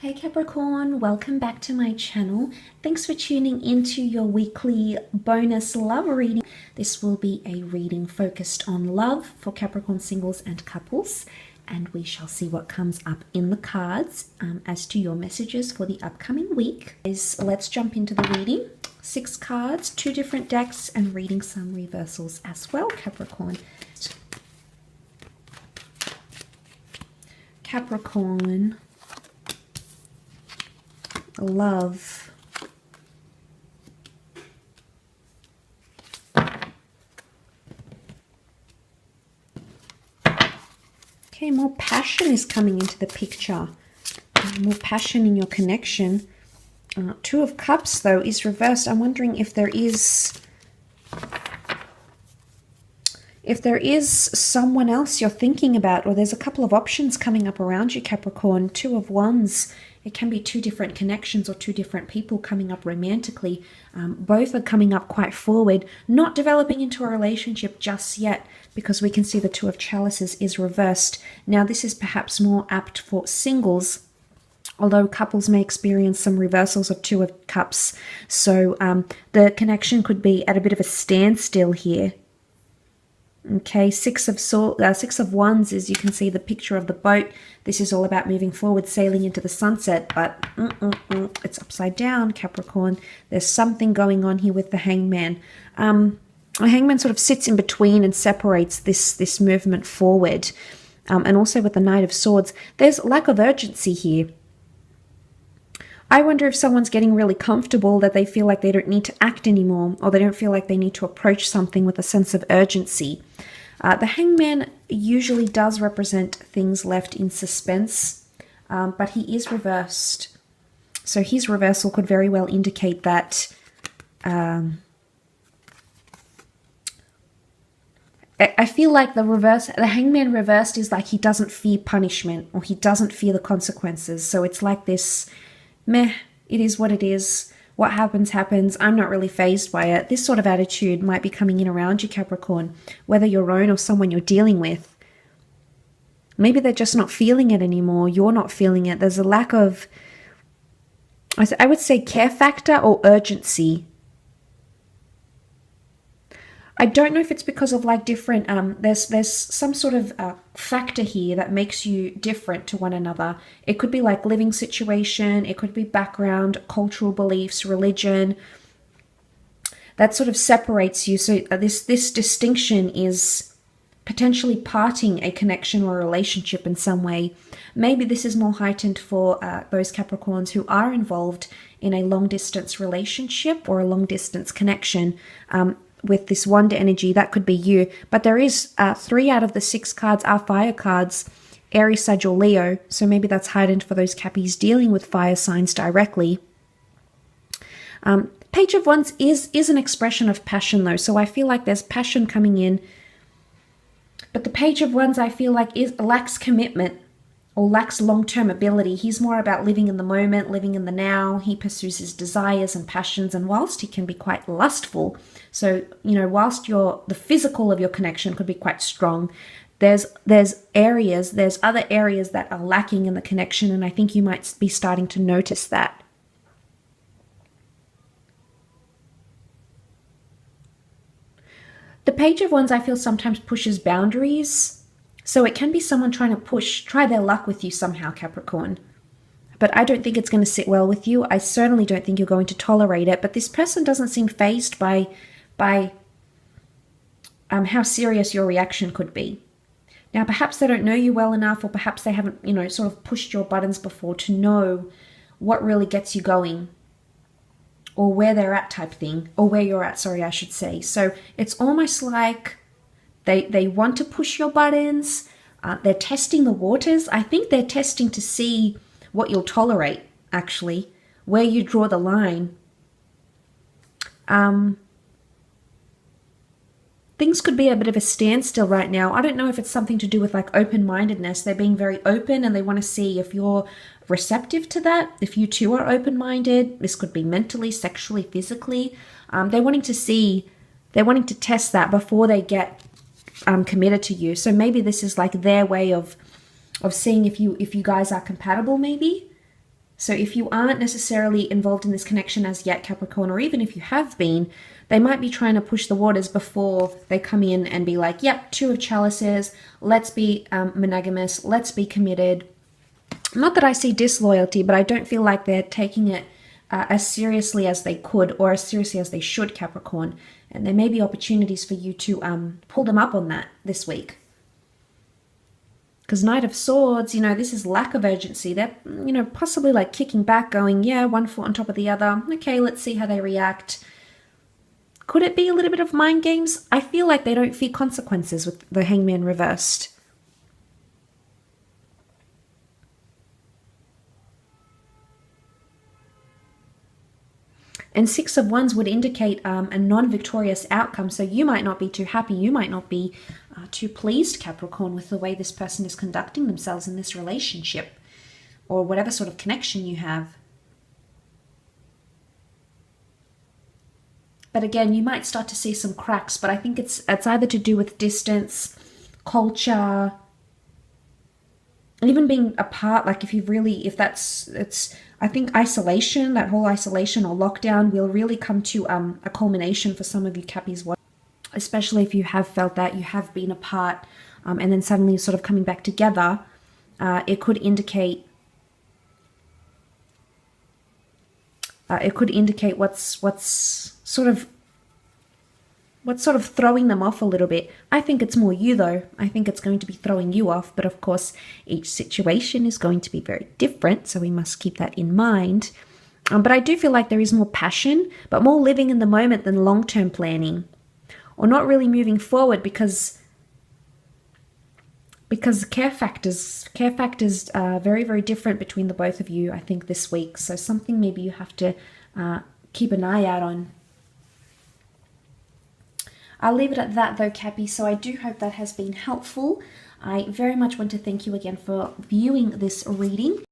Hey Capricorn, welcome back to my channel. Thanks for tuning into your weekly bonus love reading. This will be a reading focused on love for Capricorn singles and couples, and we shall see what comes up in the cards as to your messages for the upcoming week. Let's jump into the reading. 6 cards, 2 different decks, and reading some reversals as well, Capricorn. Capricorn. Love. Okay, more passion is coming into the picture. More passion in your connection. 2 of Cups, though, is reversed. I'm wondering if there is someone else you're thinking about, or there's a couple of options coming up around you, Capricorn. 2 of Wands. It can be 2 different connections or 2 different people coming up romantically. Both are coming up quite forward, not developing into a relationship just yet, because we can see the 2 of Chalices is reversed. Now, this is perhaps more apt for singles, although couples may experience some reversals of 2 of Cups. So the connection could be at a bit of a standstill here. Okay, 6 of Wands is, you can see the picture of the boat. This is all about moving forward, sailing into the sunset, but it's upside down, Capricorn. There's something going on here with the Hangman. The Hangman sort of sits in between and separates this movement forward. And also with the Knight of Swords, there's lack of urgency here. I wonder if someone's getting really comfortable that they feel like they don't need to act anymore, or they don't feel like they need to approach something with a sense of urgency. The Hangman usually does represent things left in suspense, but he is reversed. So his reversal could very well indicate that I feel like the Hangman reversed is like he doesn't fear punishment, or he doesn't fear the consequences. So it's like this, meh, it is what it is. What happens, happens. I'm not really fazed by it. This sort of attitude might be coming in around you, Capricorn, whether your own or someone you're dealing with. Maybe they're just not feeling it anymore. You're not feeling it. There's a lack of, I would say, care factor or urgency. I don't know if it's because of like different, there's some sort of factor here that makes you different to one another. It could be like living situation, it could be background, cultural beliefs, religion. That sort of separates you. So this distinction is potentially parting a connection or a relationship in some way. Maybe this is more heightened for those Capricorns who are involved in a long distance relationship or a long distance connection. With this Wanda energy, that could be you. But there is 3 out of the 6 cards are fire cards, Aries, Sag, or Leo. So maybe that's heightened for those Cappies dealing with fire signs directly. Page of Wands is an expression of passion, though. So I feel like there's passion coming in. But the Page of Wands, I feel like, lacks commitment or lacks long-term ability. He's more about living in the moment, living in the now. He pursues his desires and passions, and whilst he can be quite lustful, so, you know, whilst the physical of your connection could be quite strong, there's other areas that are lacking in the connection, and I think you might be starting to notice that. The Page of Wands, I feel, sometimes pushes boundaries. So it can be someone trying to try their luck with you somehow, Capricorn. But I don't think it's going to sit well with you. I certainly don't think you're going to tolerate it. But this person doesn't seem fazed by how serious your reaction could be. Now, perhaps they don't know you well enough, or perhaps they haven't, sort of pushed your buttons before to know what really gets you going, or where they're at type thing, or where you're at, sorry, I should say. So it's almost like they want to push your buttons. They're testing the waters. I think they're testing to see what you'll tolerate, actually, where you draw the line. Things could be a bit of a standstill right now. I don't know if it's something to do with like open-mindedness. They're being very open and they want to see if you're receptive to that, if you too are open-minded. This could be mentally, sexually, physically. They're wanting to test that before they get committed to you. So maybe this is like their way of seeing if you guys are compatible, maybe. So if you aren't necessarily involved in this connection as yet, Capricorn, or even if you have been, they might be trying to push the waters before they come in and be like, yep, Two of Chalices, let's be monogamous, let's be committed. Not that I see disloyalty, but I don't feel like they're taking it as seriously as they could or as seriously as they should, Capricorn. And there may be opportunities for you to pull them up on that this week. Because Knight of Swords, you know, this is lack of urgency. They're, you know, possibly like kicking back, going, yeah, one foot on top of the other. Okay, let's see how they react. Could it be a little bit of mind games? I feel like they don't fear consequences with the Hangman reversed. And Six of Wands would indicate a non-victorious outcome. So you might not be too happy. You might not be too pleased, Capricorn, with the way this person is conducting themselves in this relationship or whatever sort of connection you have. But again, you might start to see some cracks, but I think it's either to do with distance, culture, even being apart. Like if I think isolation, that whole isolation or lockdown will really come to a culmination for some of you Cappies, especially if you have felt that you have been apart and then suddenly sort of coming back together. It could indicate what's sort of throwing them off a little bit. I think it's more you though. I think it's going to be throwing you off, but of course each situation is going to be very different, so we must keep that in mind. But I do feel like there is more passion, but more living in the moment than long-term planning, or not really moving forward because care factors are very, very different between the both of you, I think, this week. So something maybe you have to keep an eye out on. I'll leave it at that though, Cappy. So I do hope that has been helpful. I very much want to thank you again for viewing this reading.